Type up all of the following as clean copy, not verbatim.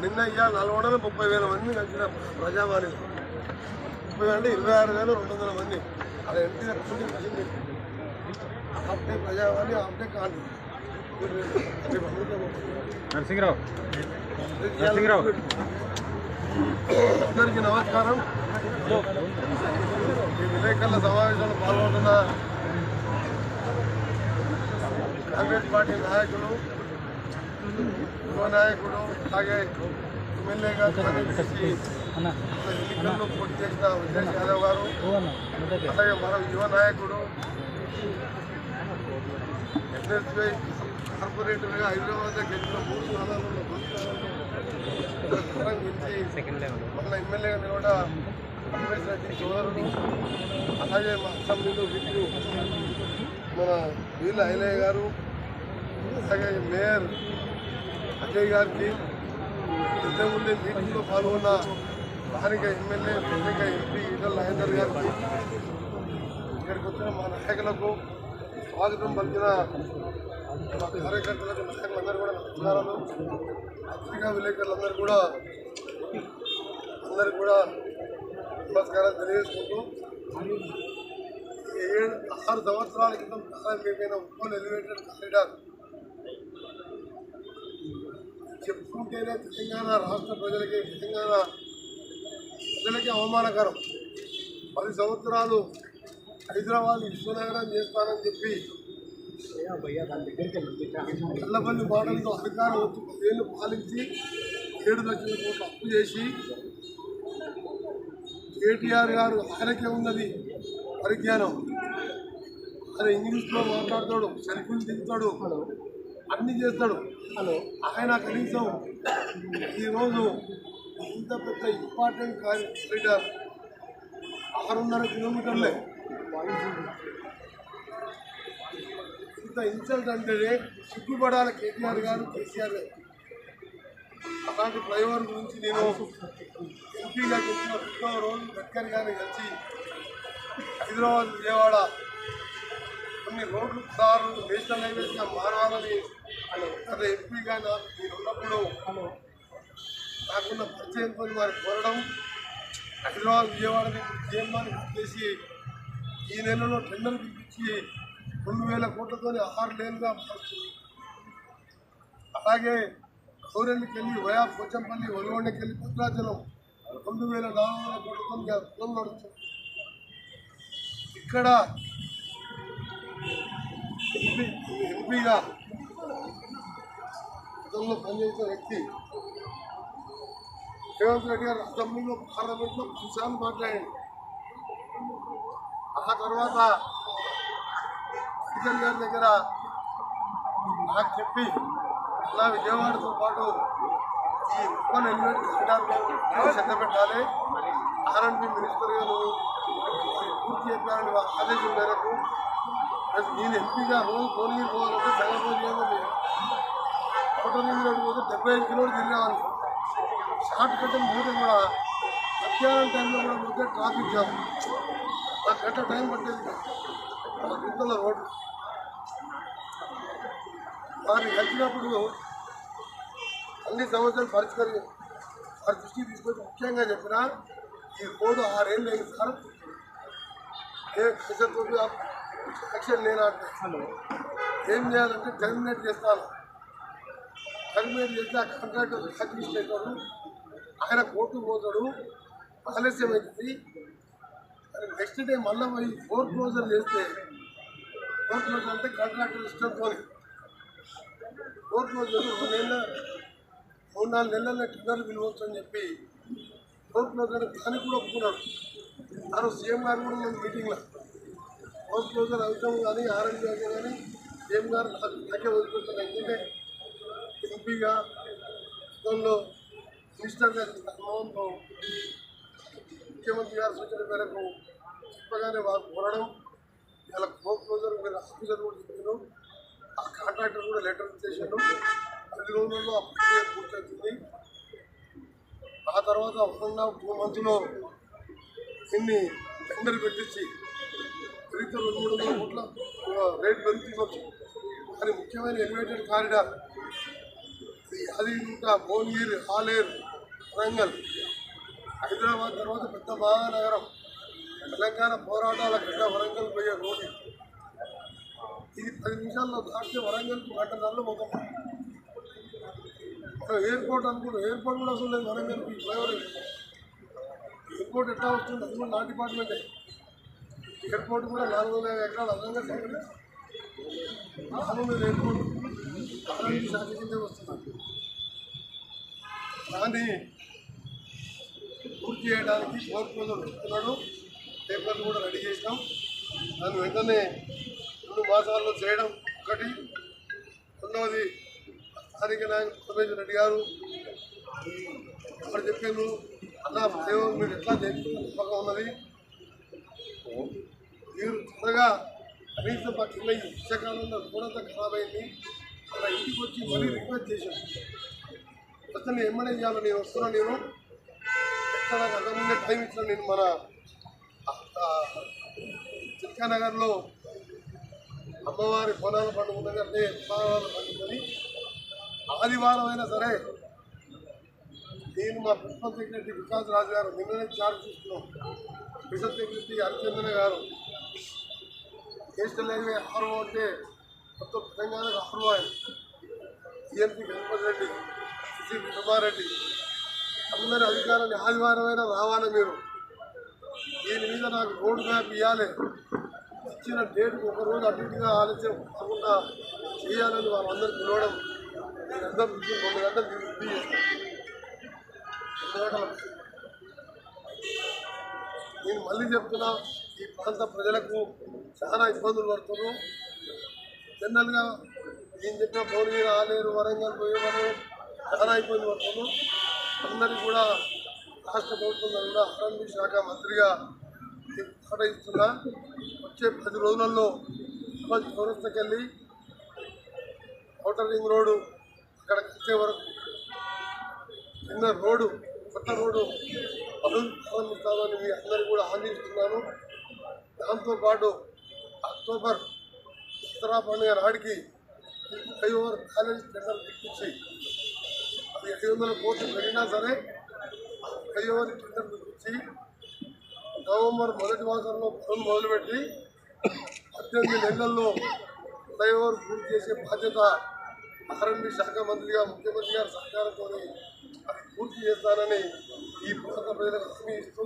నిన్న ఇవాళ నల్గొండలో 30,000 మంది కలిసిన ప్రజావాణిలో 30 అంటే 26,200 మంది అలా ఎంపీ ఆప్టే ప్రజావాణి ఆప్టే కాదు నరసింహరావు అందరికీ నమస్కారం. ఈ విలేకరుల సమావేశంలో పాల్గొంటున్న కాంగ్రెస్ పార్టీ నాయకులు, యువ నాయకుడు, అలాగే ఎమ్మెల్యేగా ఎన్నికల్లో పోటీ చేసిన ఉదయ్ యాదవ్ గారు, అలాగే మరో యువ నాయకుడు ఎన్ఎస్పీ కార్పొరేటర్గా హైదరాబాద్లో గెలిచిన 3 సార్లు మళ్ళీ ఎమ్మెల్యేగా కూడా కాంగ్రెస్ రెడ్డి సోదరుడు, అలాగే మా అసెంబ్లీలో విప్పు మన వీళ్ళ ఐలయ్య గారు, అలాగే మేయర్ అజయ్ గారికి, ఇంతకుముందే మీటింగ్లో పాల్గొన్న స్థానిక ఎమ్మెల్యే, స్థానిక ఎంపీ ఈటల రాజేందర్ గారికి, ఇక్కడికి వచ్చిన మా నాయకులకు స్వాగతం పలికిన మా కార్యకర్తలకు, నాయకులందరూ కూడా నమస్కారాలు. పత్రికా విలేకరులందరూ కూడా నమస్కారాలు తెలియజేసుకుంటూ 6 సంవత్సరాల క్రితం ప్రారంభమైన ఉప్పల్ ఎలివేటెడ్ కారిడార్ చెప్పుకుంటేనే తెలంగాణ రాష్ట్ర ప్రజలకి, తెలంగాణ ప్రజలకి అవమానకరం. 10 సంవత్సరాలు హైదరాబాద్ విశ్వనగరం చేస్తానని చెప్పి చల్లపల్లి మాటలతో అధికారం వచ్చి 10 ఏళ్ళు పాలించి 7 లక్షల కోట్లు అప్పు చేసి కేటీఆర్ గారు ఆయనకే ఉన్నది పరిజ్ఞానం. ఆయన ఇంగ్లీష్లో మాట్లాడతాడు, సెల్ఫీలు దిగుతాడు, అన్నీ చేస్తాడు. ఆయన కనీసం ఈరోజు ఇంత పెద్ద ఇంపార్టెంట్ కారిడార్ 6.5 కిలోమీటర్లే, ఇంత ఇన్సల్ట్ అంటే సిగ్గుపడాలి కేటీఆర్ గారు, కేసీఆర్ గారు. అలాంటి ఫ్లైఓవర్ గురించి నేను ఎంపీగా గెలిచిన 2వ రోజు గడ్కరీ గారిని కలిసి హైదరాబాద్ విజయవాడ కొన్ని రోడ్లు సార్ నేషనల్ హైవేస్గా మారాలని గత ఎంపీగా మీరు ఉన్నప్పుడు నాకున్న పరిచయంతో వారు కోరడం, హైదరాబాద్ విజయవాడని జీఎంఆర్ని చేసి ఈ నెలలో టెండర్ పిలిపించి 2,000 కోట్లతో 6 లేన్గా మారుస్తుంది. అలాగే గౌరెల్లికి వెళ్ళి వయా పోచంపల్లి, ఒలిగొండకి వెళ్ళి భద్రాచలం 2,400 కోట్లతో పనులు నడుస్తుంది. ఇక్కడ ఎంపీగా గతంలో పనిచేసిన వ్యక్తి రేవంత్ రెడ్డి గారు అసెంబ్లీలో, పార్లమెంట్లో 10 సార్లు మాట్లాడాడు. ఆ తర్వాత గడ్కరీ గారి దగ్గర నాకు చెప్పి ఇలా విజయవాడతో పాటు ఈ ఉప్పల్ ఎలివేటెడ్ కారిడార్ శ్రద్ధ పెట్టాలి, ఆర్ఎండ్బి మినిస్టర్గా నువ్వు పూర్తి చెప్పాలని ఆదేశం మేరకు నేను ఎంపీగా రోజు భువనగిరి పోవాలంటే సగం రోజు ఏదో హోటల్ నుంచి పోతే 75 కిలోమీటర్లు తిరిగేవాళ్ళు. షార్ట్ కట్ పోతే కూడా మధ్యాహ్నం టైంలో కూడా పోతే ట్రాఫిక్ జామ్, నాకు గంట టైం పట్టేది. గుంతల రోడ్డు వారిని కలిసినప్పుడు అన్ని సమస్యలు వారి దృష్టికి తీసుకొచ్చి ముఖ్యంగా చెప్పిన ఈ రోడ్డు 6 ఏళ్ళు లేదు సార్, ఏ యాక్షన్ నేను అంటే ఏం చేయాలంటే టెర్మినేట్ చేస్తాను. టెర్మినేట్ చేస్తే ఆ కాంట్రాక్టర్ బ్లాక్లిస్ట్ అవుతాడు, ఆయన కోర్టుకు పోతాడు, ఆలస్యం అవుతుంది. నెక్స్ట్ డే మళ్ళీ పోయి ఫోర్ క్లోజర్ చేస్తే, ఫోర్ క్లోజర్ అంటే కాంట్రాక్టర్ ఇష్టంతో ఫోర్ క్లోజర్ 3-4 నెలల్లో టెండర్లు పిలవచ్చు అని చెప్పి ఫోర్ క్లోజర్ దానికి కూడా ఒప్పుకున్నాడు. ఆ రోజు సీఎం గారు కూడా మన మీటింగ్లో ఫోర్ క్లోజర్ అవుతాం కానీ ఆర్ఎండ్బి అవుతాం కానీ సీఎం గారు నాకే వదిలిపెట్టారు. ఎందుకంటే ఎంపీగా గతంలో మినిస్టర్గా అనుభవంతో ముఖ్యమంత్రి గారి సూచన మేరకు చెప్పగానే వారు కోరడం, ఇలా ఫోర్ క్లోజర్ మీరు ఆఫీసర్ కూడా చెప్పారు, ఆ కాంట్రాక్టర్ కూడా లెటర్ ఇచ్చేసాడు. 10 రోజుల్లో ఆ ప్రక్రియ పూర్తవుతుంది. ఆ తర్వాత 1.5-2 మంత్స్లో దీన్ని టెండర్ పెట్టించి పెరిగితే 200-300 కోట్ల రేటు పెరుగుతుండొచ్చు. కానీ ముఖ్యమైన ఎలివేటెడ్ కారిడార్ యాదగిరిగుట్ట, భువనగిరి, ఆలేరు, వరంగల్, హైదరాబాద్ తర్వాత పెద్ద మహానగరం, తెలంగాణ పోరాటాల గడ్డ వరంగల్ పోయే రోడ్డు. ఇది 10 నిమిషాల్లో దాటితే వరంగల్కి గంటన్నరలో మొత్తం. ఎయిర్పోర్ట్ అనుకుంటాం, ఎయిర్పోర్ట్ కూడా అసలు లేదు వరంగల్కి. ఫ్లైఓవర్ ఎయిర్పోర్ట్ ఎట్లా వస్తుంది? అది కూడా నా డిపార్ట్మెంటే. ఎయిర్పోర్ట్ కూడా 450 ఎకరాలు అదనంగా సేకరించి 400 ఎయిర్పోర్ట్ ఆరోగ్య శాఖ కిందే వస్తుంది. దాన్ని పూర్తి చేయడానికి కోర్టులో వస్తున్నాడు. పేపర్లు కూడా రెడీ చేసినాం. దాన్ని వెంటనే 2 మాసాల్లో చేయడం ఒకటి. రెండవది స్థానిక నాయకులు సురేష్ రెడ్డి గారు వారు చెప్పారు, అన్న ఫ్లైఓవర్ మీరు ఎట్లా చేయించుకోవడం ఉన్నది, మీరు త్వరగా కనీసం మా కింద ఈ వర్షాకాలంలో రోడ్ ఖరాబ్ అయింది, అలా ఇంటికి వచ్చి మళ్ళీ రిక్వెస్ట్ చేశాను. అసలు ఏమన్నా చేయాలి, నేను వస్తున్నాను, నేను ఎక్కడ అంతకుముందే టైం ఇచ్చిన నేను మన చిల్కానగర్లో అమ్మవారి బోనాల పండుగ ఉన్నది, అంటే బోనాల పండుగని ఆదివారం అయినా సరే నేను మా ప్రిన్సిపల్ సెక్రటరీ వికాస్ రాజు గారు నిన్ననే చార్జ్ తీసుకున్నాం. స్పెషల్ సెక్రటరీ హరిచంద్ర గారు, నేషనల్ హైవే ఆర్ఓ అంటే మొత్తం తెలంగాణకు ఆర్ఓ ఆయన, ఈఎన్పీ గణపతి రెడ్డి, సిసి కుమారెడ్డి, అందరి అధికారాన్ని ఆదివారం అయినా రావాలి మీరు. దీని మీద నాకు రోడ్ మ్యాప్ ఇవ్వాలి, ఇచ్చిన డేట్కి ఒకరోజు అటు ఇటుగా ఆలస్యం కాకుండా చేయాలని వాళ్ళందరూ పిలవడం. నేనందరూ 2 గంటలు డ్యూటీ చేస్తాను. 2 గంటల నేను మళ్ళీ చెప్తున్నా, ఈ ప్రాంత ప్రజలకు చాలా ఇబ్బందులు పడుతున్నారు. జనరల్గా నేను చెప్పిన భువనగిరి, ఆలేరు, వరంగల్ పోయేవారు చాలా ఇబ్బంది పడుతున్నారు. అందరికీ కూడా రాష్ట్ర ప్రభుత్వం కూడా ఆరోగ్య శాఖ మంత్రిగా మాట ఇస్తున్నా, వచ్చే 10 రోజులలో చౌరస్తకి వెళ్ళి ఔటర్ రింగ్ రోడ్డు అక్కడ వచ్చే వరకు చిన్న రోడ్డు, కొత్త రోడ్డు ప్రారంభిస్తామని మీ అందరూ కూడా హామీ ఇస్తున్నాను. దాంతోపాటు అక్టోబర్ దసరా పండుగ నాటికి ఫ్లైఓవర్ కాలేజ్ టెండర్ పిలిపించి అది 500 కోట్లు పెరిగినా సరే ఫ్లైఓవర్ టెండర్ పిలిపించి నవంబర్ మొదటి మాసంలో పనులు మొదలుపెట్టి 18 నెలల్లో ఫ్లైఓవర్ పూర్తి చేసే బాధ్యత ఆర్ఎండ్బి శాఖ మంత్రిగా ముఖ్యమంత్రి గారి సహకారంతో అది పూర్తి చేస్తానని ఈ ప్రాంత ప్రజలకు హామీ ఇస్తూ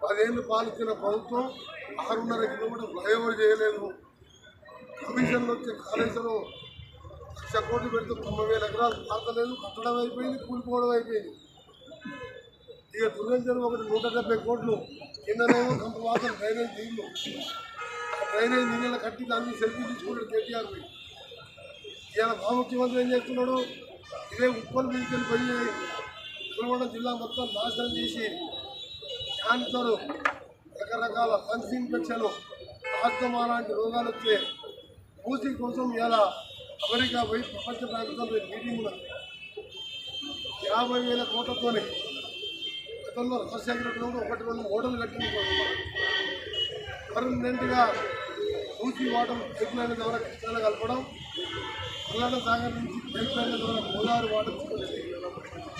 10 ఏళ్ళు పాలించిన ప్రభుత్వం 6.5 కిలోమీటర్ ఫ్లైఓవర్ చేయలేదు. కమిషన్లు వచ్చే కాళేశ్వరం 1,00,000 కోట్లు పెడితే 90,000 ఎకరాలు పాతలేదు, కట్టడం అయిపోయింది, కూలిపోవడం అయిపోయింది. ఇక దుర్గంజనం ఒకటి 170 కోట్లు, కిందనేమో కొంత మాత్రం డ్రైనేజ్ నీళ్లు, ఆ డ్రైనేజ్ నీళ్ళని కట్టి దాన్ని సెల్ఫీ తీసుకున్నాడు కేటీఆర్. ఇవాళ మా ముఖ్యమంత్రి ఏం చేస్తున్నాడు, ఇదే ఉప్పల్ మీదకి పోయి నల్గొండ జిల్లా మొత్తం నాశనం చేసి క్యాన్సర్, రకరకాల లంగ్స్ ఇన్ఫెక్షన్, ఆస్తమా లాంటి రోగాలు వచ్చే మూసీ కోసం ఇలా అమెరికా పోయి ప్రపంచ బ్యాంకుతో మీటింగ్ ఉన్నది. 50,000 కోట్లతోనే గతంలో రాజశేఖర రెడ్డి 1-2 మోడల్ కట్టింది. పర్మనెంట్గా మూసీ వాటర్ పైప్ లైన్ ద్వారా కృష్ణాలు కలపడం, మల్లాడ సాగర్ నుంచి పైప్ లైన్ ద్వారా గోదావరి వాటర్ తీసుకొచ్చి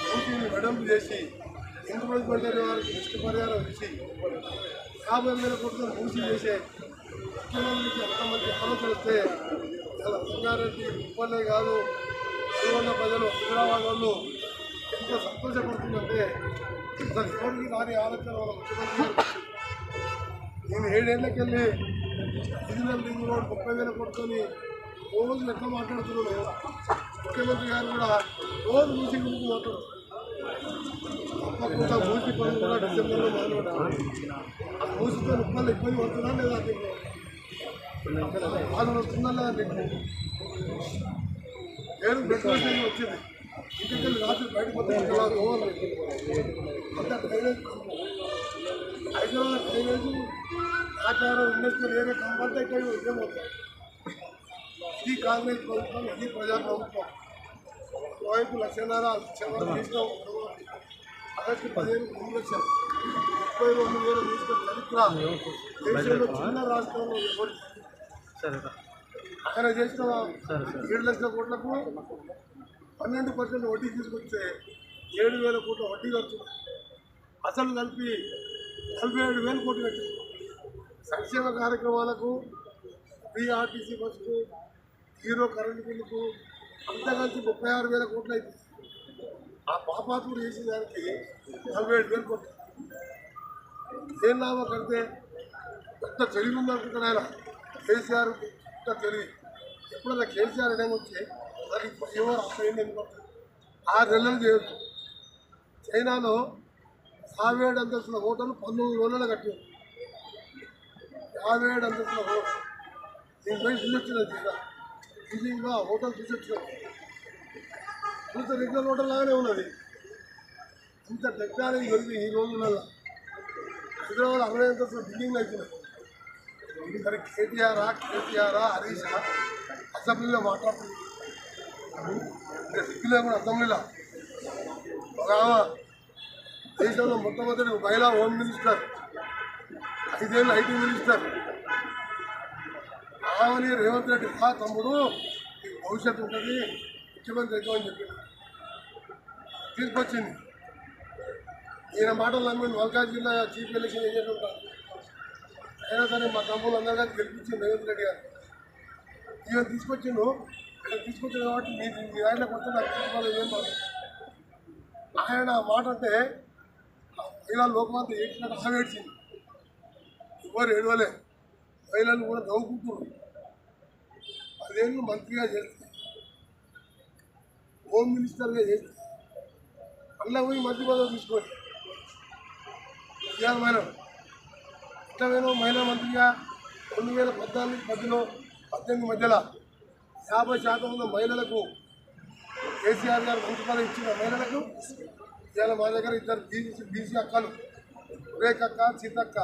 మూసీని వెడల్పు చేసి ఇంప్రూవ్మెంట్ అనే వారికి నష్టపరిహారం ఇచ్చి 50,000 కోట్ల మూసీ చేసే ముఖ్యమంత్రికి అంతమంది ఆలోచన వస్తే ఇలా రంగారెడ్డి, ఉప్పలే కాదు నల్గొండ ప్రజలు, హైదరాబాద్ వాళ్ళు ఎంతో సంతోషపడుతుందంటే అసలు ఎవరికి రాని ఆలోచన వాళ్ళ ముఖ్యమంత్రి. నేను 7 ఏళ్ళకెళ్ళి రీజనల్ రింగ్ రోడ్ 30,000 కోట్లని రోజు ఎట్లా మాట్లాడుతున్నాడు. ముఖ్యమంత్రి గారు కూడా రోజు మూసీ గురించి మాట్లాడుతున్నారు. తప్పకుండా మూసీ పనులు కూడా డిసెంబర్లో మొదలుపెట్టాలి. ఆ మూసీతో ఉప్పలు ఇబ్బంది పడుతున్నా లేదా మీకు బాధలు వస్తుందా లేదా మీకు పేరు బెట్రోల్ వచ్చింది. ఇంటికెళ్ళి రాత్రి బయటకు వస్తే అంత డ్రైనేజ్, హైదరాబాద్ డ్రైనేజ్ ఆచారం ఇండస్ట్రియల్ ఏరియా కంపల్సరీ ఇక్కడ ఇదేమవుతుంది. ఇది కాంగ్రెస్ ప్రభుత్వం, ఇది ప్రజా ప్రభుత్వం. ఒకవైపు 1,00,000 తీసినాం, ఆగస్టు 15 3 లక్షలు, 32,000 తీసుకున్న చరిత్ర దేశంలో చిన్న రాష్ట్రంలో ఆయన చేసిన 7 లక్షల కోట్లకు 12% వడ్డీ తీసుకొస్తే 7,000 కోట్ల వడ్డీ కడుతుంది. అసలు కలిపి 47,000 కోట్లు కట్టింది. సంక్షేమ కార్యక్రమాలకు, PRTC బస్సుకు, హీరో కరెంటు బిల్లుకు అంతా కలిసి 36,000 కోట్లు అవుతుంది. ఆ పాపాత్ముడు చేసిన దానికి 47,000 కోట్లు. ఏం లాభం కడితే పెద్ద తెలివి ఉందనుకుంటాను ఆయన. కేసీఆర్ పెద్ద తెలివి. ఎప్పుడన్నా కేసీఆర్ ఏమొచ్చి అది ఎవరు అసలు 6 నెలలు చేయొచ్చు. చైనాలో 57 అంతస్తుల హోటల్ 19 రోజుల్లో కట్టారు. 57 అంతస్తుల హోటల్ నేను పోయి చూసొచ్చినా చైనా. బీజింగ్లో ఆ హోటల్ చూసొచ్చినాం. చూస్తే రెగ్యులర్ హోటల్ లాగానే ఉన్నది. ఇంత టెక్నాలజీ పెరిగి ఈ రోజులలో హైదరాబాద్ 60 అంతస్తుల బిల్డింగ్లు అవుతున్నాయి. మరి కేటీఆర్ హరీష్ అసెంబ్లీలో మాట్లాడుతుంది. సిగ్గులే కూడా అసెంబ్లీలో ఒక దేశంలో మొట్టమొదటి మహిళా హోమ్ మినిస్టర్, 5 ఏళ్ళు IT మినిస్టర్ ఆమెని రేవంత్ రెడ్డి తమ్ముడు నీకు భవిష్యత్తు ఉంటుంది, ముఖ్యమంత్రి అవుతావు అని చెప్పి తీసుకొచ్చింది. ఈయన మాటలు నమ్మి మల్కాజ్ జిల్లా చీఫ్ ఎలక్షన్ ఏజెంట్ ఉంటారు. అయినా సరే మా తమ్ముళ్ళు అందరూ కానీ గెలిపించింది రేవంత్ రెడ్డి గారు. ఈయన తీసుకొచ్చిండు కాబట్టి మీ ఆయన కొత్త నాకు తీసుకోవాలి ఏం మాట. ఆయన మాట అంటే మహిళా లోకమంతా ఏడ్చినట్టు ఆవేడ్చింది. ఎవరు ఏడవలే. మహిళలు కూడా నవ్వుకుంటున్నారు. 10 ఏళ్ళు మంత్రిగా చేస్తే, హోమ్ మినిస్టర్గా చేస్తే, అందులో పోయి మంత్రి పదవి తీసుకోండి. ఇవాళ మేడం ఇష్టమైన మహిళా మంత్రిగా 2014-18 మధ్యలో 50% ఉన్న మహిళలకు కేసీఆర్ గారు మంత్రి పదవి ఇచ్చిన మహిళలకు ఇవాళ మా దగ్గర 2 బీసీ అక్కలు, రేఖక్క, సీతక్క,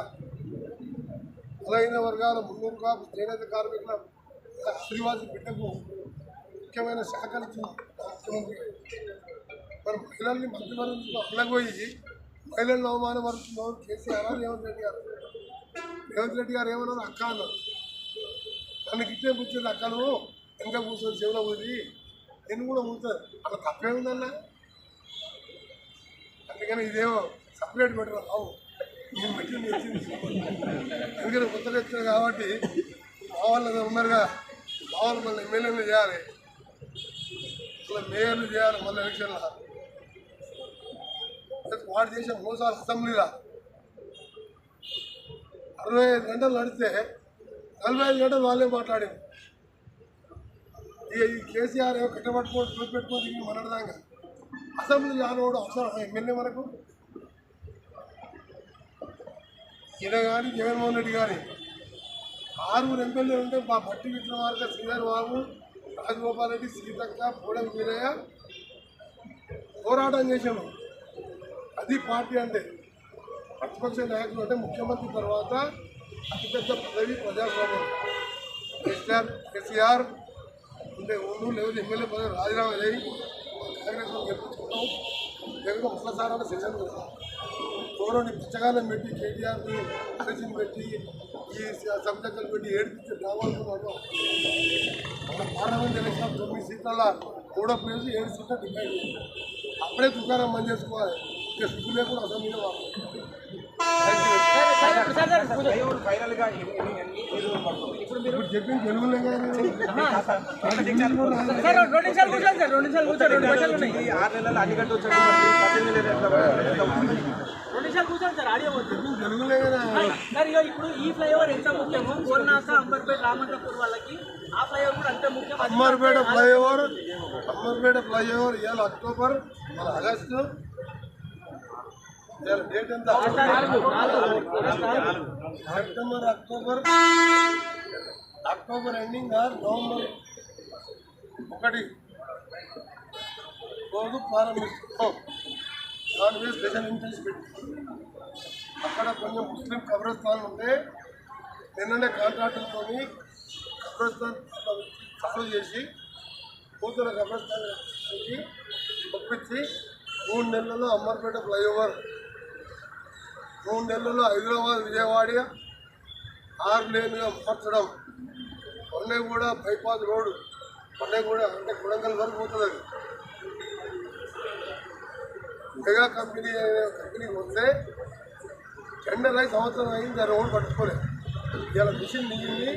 బలహీన వర్గాల మున్నూరు కాపు చేనేత కార్మికుల ఆదివాసీ బిడ్డకు ముఖ్యమైన శాఖలు ఇచ్చింది ముఖ్యమంత్రి. మరి మహిళల్ని మంత్రివర్గంలో అల్లగోయి మహిళలను అవమానపరుస్తున్నారు కేసీఆర్ రేవంత్ రెడ్డి గారు. రేవంత్ రెడ్డి గారు ఏమన్నారు? అక్క అన్నారు. నన్ను గిట్టే కూర్చొని అక్కను వెనక కూర్చొని చెవులో పోయి నేను కూడా కూర్చోను. అలా తప్పే ఉందన్నా. అందుకని ఇదేమో సపరేట్ పెట్టరు. రావు నేను పెట్టింది వచ్చింది. ఎందుకంటే కొత్తగా వచ్చాను కాబట్టి మా వాళ్ళు ఉన్నారుగా, మా వాళ్ళు మళ్ళీ ఎమ్మెల్యేలు చేయాలి, మళ్ళీ మేయర్లు చేయాలి. మళ్ళీ ఎలక్షన్లో వాడు చేసే మోసాలు అసెంబ్లీలో 65 గంటలు నడిస్తే 45 గంటలు వాళ్ళే మాట్లాడింది. ఈ కేసీఆర్ ఏమో కట్టబట్టుకోవడం చూపెట్టుకోవడం మనడదాగా అసెంబ్లీ రానోడు అవసరం ఎమ్మెల్యే మనకు. ఈయన కానీ జగన్మోహన్ రెడ్డి కానీ 6 ఎమ్మెల్యేలు ఉంటే మా బట్టి విక్రమార్క, శ్రీధర్ బాబు, రాజగోపాల్ రెడ్డి, సీతక్క, పూడం వీరయ్య పోరాటం చేసాము. అది పార్టీ అంటే. ప్రతిపక్ష నాయకులు అంటే ముఖ్యమంత్రి తర్వాత అతిపెద్ద పదవి ప్రజాస్వామ్యం. కేసీఆర్ ఉండే ఊళ్ళు లేకపోతే ఎమ్మెల్యే పదవి రాజీనామా చేయి కాంగ్రెస్ గెలుపుకుంటాం. లేకపోతే ఒక్కసారి సెషన్ కదా గౌరవని పుచ్చకాలం పెట్టి కేటీఆర్ని అరెస్ట్ని పెట్టి ఈ సబ్జెక్టులు పెట్టి ఏడిపించే డ్రామాలు మన పార్లమెంట్ ఎలక్షన్ 9 సీట్లలో 3 ప్లేస్ 7 సీట్లు డిసైడ్ చేయాలి. అప్పుడే దుకాణం బంద్ చేసుకోవాలి. ఇక సిగ్గు లేకుండా అసెంబ్లీలో వాళ్ళు ఇప్పుడు చెప్పింది తెలుగులే కానీ తెలుగులే కదా. ఇప్పుడు ఈ ఫ్లైఓవర్ ఎంత ముఖ్యమో కోల్నాక అంబర్పేట రామంతపూర్ వాళ్ళకి ఆ ఫ్లైఓవర్ కూడా అంతే ముఖ్యం. అంబర్పేట ఫ్లైఓవర్ ఇవాళ అక్టోబర్ మన ఆగస్టు డేట్ ఎంత? సెప్టెంబర్ అక్టోబర్ ఎండింగ్ నవంబర్ 1 రోజు ప్రారంభిస్తున్నాం. దాని మీద స్పెషల్ ఇంట్రెస్ట్ పెట్టి అక్కడ కొంచెం ముస్లిం కబ్రస్థాన్లు ఉంటే నిన్ననే కాంట్రాక్టర్తో కబ్రస్థాన్ చాలు చేసి కూతురు కబ్రస్థాన్కి ఒప్పించి 3 నెలల్లో అమ్మర్పేట ఫ్లైఓవర్, 3 నెలల్లో హైదరాబాద్ విజయవాడ 6 లేన్గా మార్చడం. మొన్న కూడా బైపాస్ రోడ్డు మొన్న కూడా అంటే కొడంగల్ వరకు పోతుంది. అది మెగా కంపెనీ వస్తే టెండర్ అయి సంవత్సరం అయింది, దాన్ని ఓడి పట్టుకోలేదు. ఇలా మిషన్ మిగిలింది.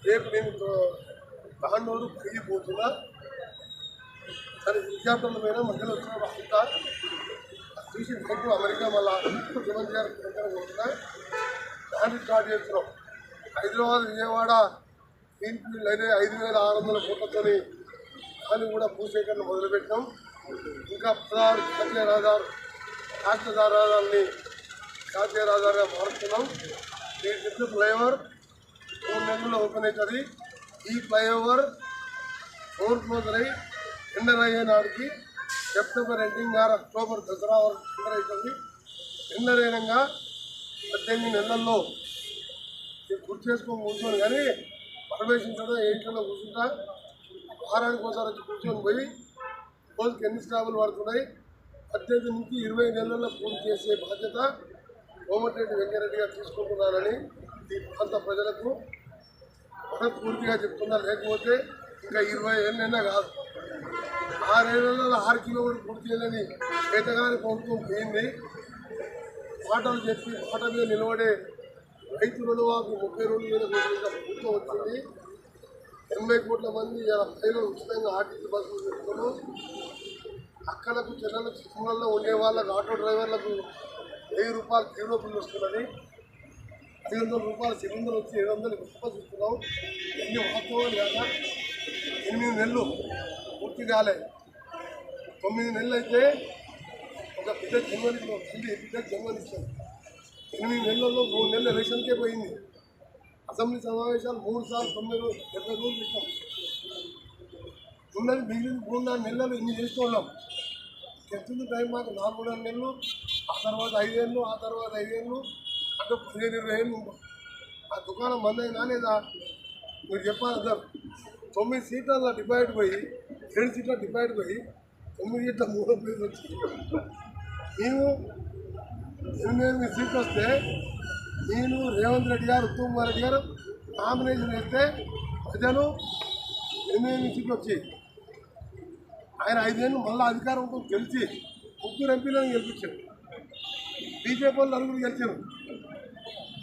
రేపు నేను తాండూరు పెరిగిపోతున్నా సరే హెలికాప్టర్ల మీద మధ్యలో వచ్చిన అంతా చూసి రేపు అమెరికా మళ్ళా ముఖ్యమంత్రి గారు పోతున్నా దాన్ని స్టార్ట్ చేస్తున్నాం. హైదరాబాద్ విజయవాడ గ్రీన్ఫీల్డ్ అయితే 5,600 కోట్లతో దాన్ని కూడా భూసేకరణ మొదలుపెట్టాం. ఇంకా 16 జాతీయ రహదారు రాష్ట్ర రహదారుల్ని జాతీయ రహదారిగా మారుస్తున్నాం. ఈ దిట్టు ఫ్లైఓవర్ 3 నెలల్లో ఓపెన్ అవుతుంది. ఈ ఫ్లైఓవర్ ఓవర్ఫ్లోదరై టెండర్ అయ్యే నాటికి September ending or October Dasara వరకు టెండర్ అవుతుంది. టెండర్ అయినాక 18 నెలల్లో గుర్తు చేసుకొని కూర్చొని కానీ పరమేశ్వరుడు 8 కూర్చుంటా వారానికి ఒకసారి వచ్చి కూర్చొని పోయి రోజుకి ఎన్ని స్టాపులు పడుతున్నాయి 18 నుంచి 20 నెలల్లో పూర్తి చేసే బాధ్యత కోమటిరెడ్డి వెంకరెడ్డి గారు తీసుకుంటున్నారని ఈ ప్రాంత ప్రజలకు మనస్ఫూర్తిగా చెప్తున్నా. లేకపోతే ఇంకా 20 ఏళ్ళైనా కాదు, 6 ఏళ్లలో 6 కిలోమీటర్లు పూర్తి చేయాలని చేతగాని ప్రభుత్వం పోయింది. మాటలు చెప్పి మాట మీద నిలబడే రైతు రుణమాఫీ 32,000 కోట్ల ప్రభుత్వం వచ్చింది. 80 కోట్ల మంది మహిళలు ఉచితంగా ఆర్టీసీ బస్సులు పెట్టుకున్నాం. అక్కలకు చెల్లెలకు చిన్నల్లో ఉండే వాళ్ళకు ఆటో డ్రైవర్లకు 1000 రూపాయలు జీరో బిల్లు వస్తున్నది. 500 రూపాయలు సిలిండర్ వచ్చి 700 రూపాయలు ఇస్తున్నాం. ఎన్ని వాస్తవాలు కాదా? 8 నెలలు పూర్తి కాలే. 9 నెలలు అయితే ఒక బిడ్డ జన్మనిస్తాం, తల్లి బిడ్డ జన్మనిస్తాం. 8 నెలల్లో 3 నెలలు ఎలక్షన్కే పోయింది. అసెంబ్లీ సమావేశాలు 3 సార్లు 70 రోజులు పెట్టాం. ఉన్నది మిగిలిన 3-4 నెలలు ఇన్ని చేసుకోలేం. చెప్తుంది టైం మాకు 4-3 నెలలు, ఆ తర్వాత 5 ఏళ్ళు, ఆ తర్వాత 5 ఏళ్ళు అంటే 15-20 ఏళ్ళు ఉంటాం. ఆ దుకాణం బంద్ అయినా లేదా మీరు చెప్పాలి సార్. 9 సీట్ల డివైడ్ పోయి 7 సీట్ల డివైడ్ పోయి 9 సీట్ల 3 ప్లేస్ వచ్చింది. మేము 8 సీట్లు వస్తే నేను రేవంత్ రెడ్డి గారు ఉత్తమ్ కుమార్ రెడ్డి గారు నామినేషన్ వేస్తే ప్రజలు 8 సీట్లు వచ్చాయి. ఆయన 5 ఏళ్ళు మళ్ళీ అధికారంతో గెలిచి 3 ఎంపీలను గెలిపించారు. బీజేపీ వాళ్ళు 9 గెలిచారు.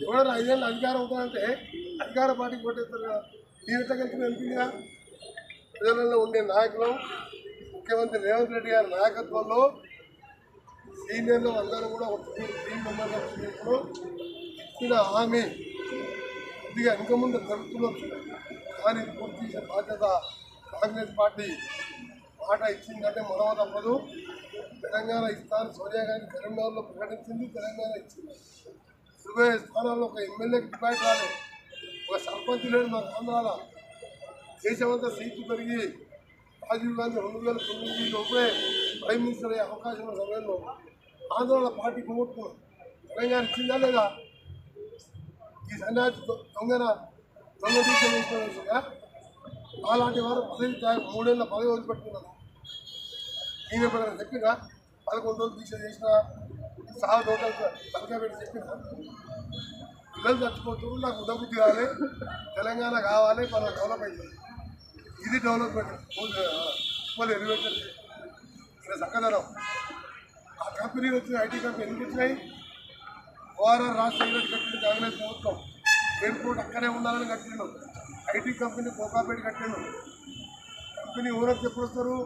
ఎవరైనా 5 ఏళ్ళు అధికారం అవుతారంటే అధికార పార్టీకి కొట్టేస్తారు కదా. నేను ఎట్లా గెలిచిన ఎంపీగా ప్రజలలో ఉండే నాయకులు ముఖ్యమంత్రి రేవంత్ రెడ్డి గారి నాయకత్వంలో సీనియర్లు అందరూ కూడా ఒక టీం మెంబర్గా ఇచ్చిన హామీ కొద్దిగా ఇంకా ముందు జరుగుతున్నాం. కానీ పూర్తి చేసే బాధ్యత కాంగ్రెస్ పార్టీ మాట ఇచ్చిందంటే మనవ తప్పదు. తెలంగాణ ఇస్తాను సోనియా గాంధీ కరీంనగర్లో ప్రకటించింది, తెలంగాణ ఇచ్చింది. 20 స్థానాల్లో ఒక ఎమ్మెల్యేకి డిబేట్ రాలేదు, ఒక సర్పంచ్ లేడు మాకు ఆంధ్రాలో. దేశమంతా సీట్లు పెరిగి రాజీవ్ గాంధీ 2009లోపే ప్రైమ్ మినిస్టర్ అయ్యే అవకాశం ఉన్న సమయంలో ఆంధ్రాలో పార్టీ పోగొట్టుకున్నాం. తెలంగాణ ఇచ్చిందా లేదా? ఈ సన్యాసి దొంగ దీక్ష వేసుకోవాల్సిందా? అలాంటి వారు పదవి 3 ఏళ్ళ పదవి వదిలిపెట్టుకున్నారు. నేను ఎప్పుడైనా చెప్పినా 11 రోజులు దీక్ష చేసినా సాగు టోటల్ తలకాయ పెట్టి చెప్పినా పిల్లలు చచ్చిపోతున్నారు. నాకు ఉదబుద్ధి కావాలి, తెలంగాణ కావాలి, మన డెవలప్ అవుతుంది. ఇది డెవలప్మెంట్. ఎలివేషన్ ఇక్కడ చక్కదనం. ఆ కంపెనీలు వచ్చిన ఐటీ కంపెనీ ఎందుకు వచ్చినాయి? ఓఆర్ఆర్ రాష్ట్ర కట్టింది కాంగ్రెస్ ప్రభుత్వం. ఎయిర్పోర్ట్ అక్కడే ఉండాలని కట్టిండు. ఐటీ కంపెనీ కోకాపేట కట్టిండు. కంపెనీ ఓనర్స్ ఎప్పుడు వస్తారు?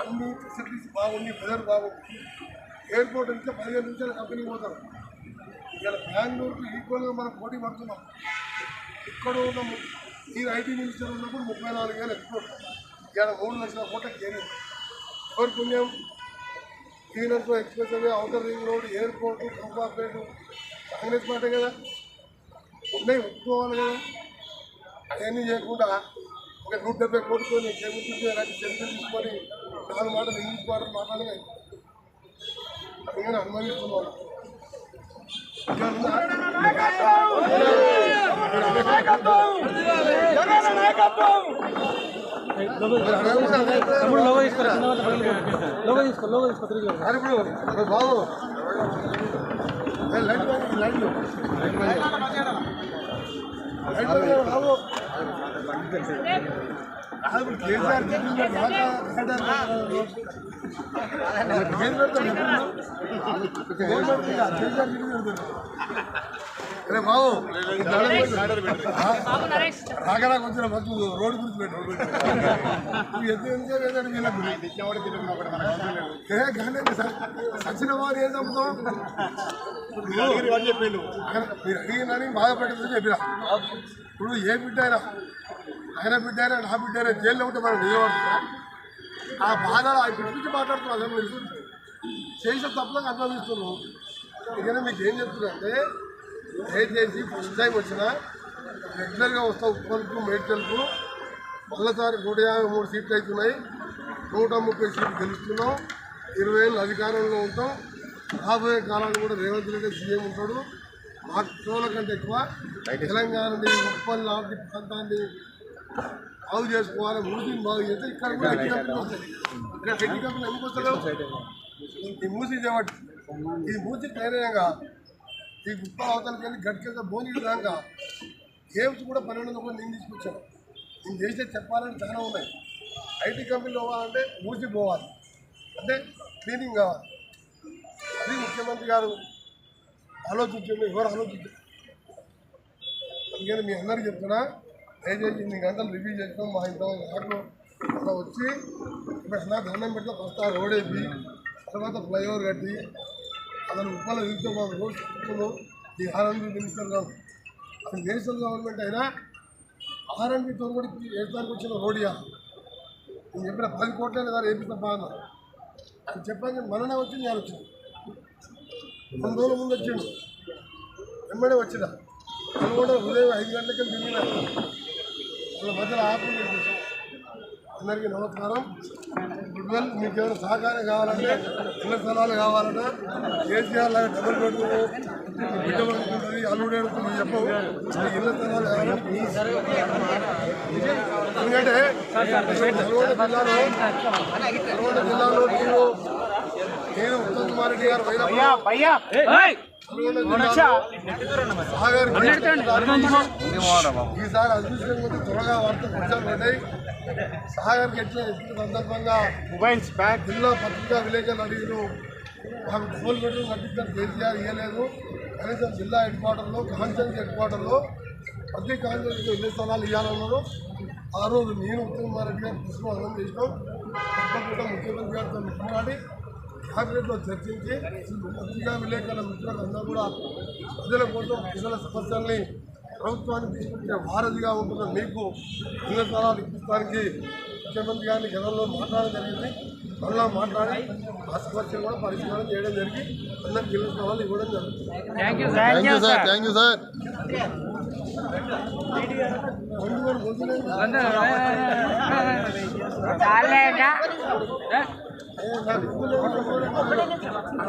అన్ని ఫెసిలిటీస్ బాగుంది, వెదర్ బాగుంది. ఎయిర్పోర్ట్ నుంచి 15 నిమిషాల కంపెనీ పోతారు. ఇలా బెంగళూరుకి ఈక్వల్గా మనం పోటీ పడుతున్నాం. ఇక్కడ ఉన్న మీరు ఐటీ మినిస్టర్ ఉన్నప్పుడు 34 వేలు ఎక్స్పోర్ట్, ఇక్కడ 3 లక్షల కోట్ల కేరింగ్. ఎవరి పుణ్యం? క్లీనర్తో expressway, outer ring road, airport, Kokapet Congress party కదా. ఉన్నాయి, ఒప్పుకోవాలి కదా. అవన్నీ చేయకుండా ఒక 170 కోట్లతో చేకూర్చుంటే సెంటర్ తీసుకొని 4 మాటలు ఇంగ్లీష్ మాటలు మాట్లాడగా అందుకని అనుమతిస్తున్నాను. బాబు లైట్ బాబు ఇప్పుడు కేసీఆర్ చెప్పింది అరే బాబు రాగరా కొంచెం ఫస్ట్ రోడ్డు గురించి పెట్టు సచిన వారు ఏం చంపుతాం మీరు అడిగినని బాధపడిందని చెప్పిన ఇప్పుడు ఏ బిడ్డ అయినా ఆయన బిడ్డ అయినా నా బిడ్డ అయినా జైల్లో ఉంటే మనం నిలబడుతున్నాం ఆ బాధ పిలిపించి మాట్లాడుతున్నాం అదే మీరు చేసిన తప్పులకు అనుభవిస్తున్నాం ఇక మీకు ఏం చెప్తున్నా దయచేసి ఫస్ట్ టైం వచ్చినా రెగ్యులర్గా వస్తాం ఉప్పల్కు మేడ్చల్కు మళ్ళీసారి 153 సీట్లు అవుతున్నాయి 130 సీట్లు గెలుస్తున్నాం 20 ఏళ్ళు అధికారంలో ఉంటాం రాబోయే కాలాన్ని కూడా రేవంత్ రెడ్డి సీఎం ఉంటాడు మాకు చోళ కంటే ఎక్కువ తెలంగాణని ఉప్పల్ లాంటి ప్రాంతాన్ని బాగు చేసుకోవాలి మూసిని బాగు చేస్తే ఇక్కడ కూడా ఎన్ని కంపెనీలు వస్తాయి ఇక్కడ ఎన్ని కంపెనీలు ఎందుకు వస్తలేవు ఈ మూసి చేయబట్టి ఈ మూసి ధైర్యంగా ఈ గుప్ప అవతలకి వెళ్ళి గట్టిగా భోని విధంగా గేమ్స్ కూడా 12 కూడా నేను తీసుకొచ్చాను నేను చేసే చెప్పాలని చాలా ఉన్నాయి ఐటీ కంపెనీలు పోవాలంటే మూసి పోవాలి అంటే క్లీనింగ్ కావాలి అది ముఖ్యమంత్రి గారు ఆలోచించండి ఎవరు ఆలోచించారు అందుకని మీ అందరికీ చెప్తున్నా దయచేసి 8 గంటలు రివ్యూ చేస్తాం మా ఇంట్లో ఆటో అలా వచ్చి ఇప్పుడు అలా దండం పెడితే ఫస్ట్ ఆ రోడ్ వేసి తర్వాత ఫ్లైఓవర్ కట్టి అతను ఉప్పల తిరిగితే మా రోడ్ చెప్తున్నాం ఈ ఆర్ఎన్బి మినిస్టర్ గారు అది నేషనల్ గవర్నమెంట్ అయినా ఆర్ఎన్బితో కూడా వేయడానికి వచ్చిన రోడ్ నేను చెప్పిన 10 కోట్లే కదా వేపిస్తా బాగా అని చెప్పాను మననే వచ్చింది నేను వచ్చింది 2 రోజుల ముందు వచ్చిండు వెంబడే వచ్చిన వాళ్ళు కూడా ఉదయం 5 గంటలకి దిగిన వాళ్ళ మధ్యలో ఆపులు అందరికీ నమస్కారం గుడ్వెల్ మీకు ఏమైనా సహకారం కావాలంటే ఇళ్ల స్థలాలు కావాలన్నా కేసీఆర్ లాగా డబుల్ బెడ్రూమ్ బిడ్డ పడుతుంది అల్లుడు ఏడుతుంది చెప్పవు ఇళ్ల స్థలాలు కావాలంటే ఎందుకంటే నల్గొండ జిల్లాలో నేను ఉత్తమ్ కుమార్ రెడ్డి గారు ఈసారి అదృష్టం కొద్ది త్వరగా వార్త ప్రచారం పడ్డాయి సాగర్కి ఎట్లా సందర్భంగా మొబైల్స్ బ్యాగ్ జిల్లా పత్రికా విలేకరులు అడిగిన మాకు డబుల్ బెడ్రూమ్ కట్టించారు కేసీఆర్ ఇవ్వలేదు కనీసం జిల్లా హెడ్ క్వార్టర్లో కాన్స్టిట్యూన్సీ హెడ్ క్వార్టర్లో ప్రతి కాన్స్టిట్యూన్సీలో ఇళ్ల స్థలాలు ఇవ్వాలన్నారు ఆ రోజు నేను ఉత్తమ్ కుమార్ రెడ్డి గారు పుస్తకం అర్థం చేసినాం తప్పకుండా ముఖ్యమంత్రి గారితో మాట్లాడి క్యాబినెట్లో చర్చించి పత్రికా విలేకరుల మిత్రులు అందరూ కూడా ప్రజల కోసం ప్రజల సమస్యల్ని ప్రభుత్వాన్ని తీసుకుంటే వారధిగా ఉంటున్న మీకు ఇళ్ల స్థలాలు ఇప్పించడానికి ముఖ్యమంత్రి గారిని గతంలో మాట్లాడడం జరిగింది మళ్ళా మాట్లాడి ఆ సమస్యలు కూడా పరిష్కారం చేయడం జరిగి అందరికి ఇళ్ల స్థలాలు ఇవ్వడం జరుగుతుంది. Thank you sir.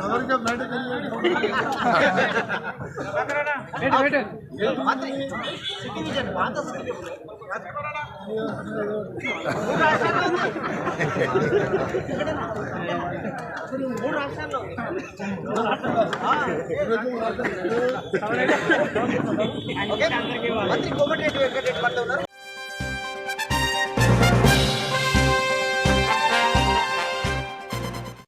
అమెరికా బయటకు మంత్రి కోమటిరెడ్డి వెంకటరెడ్డి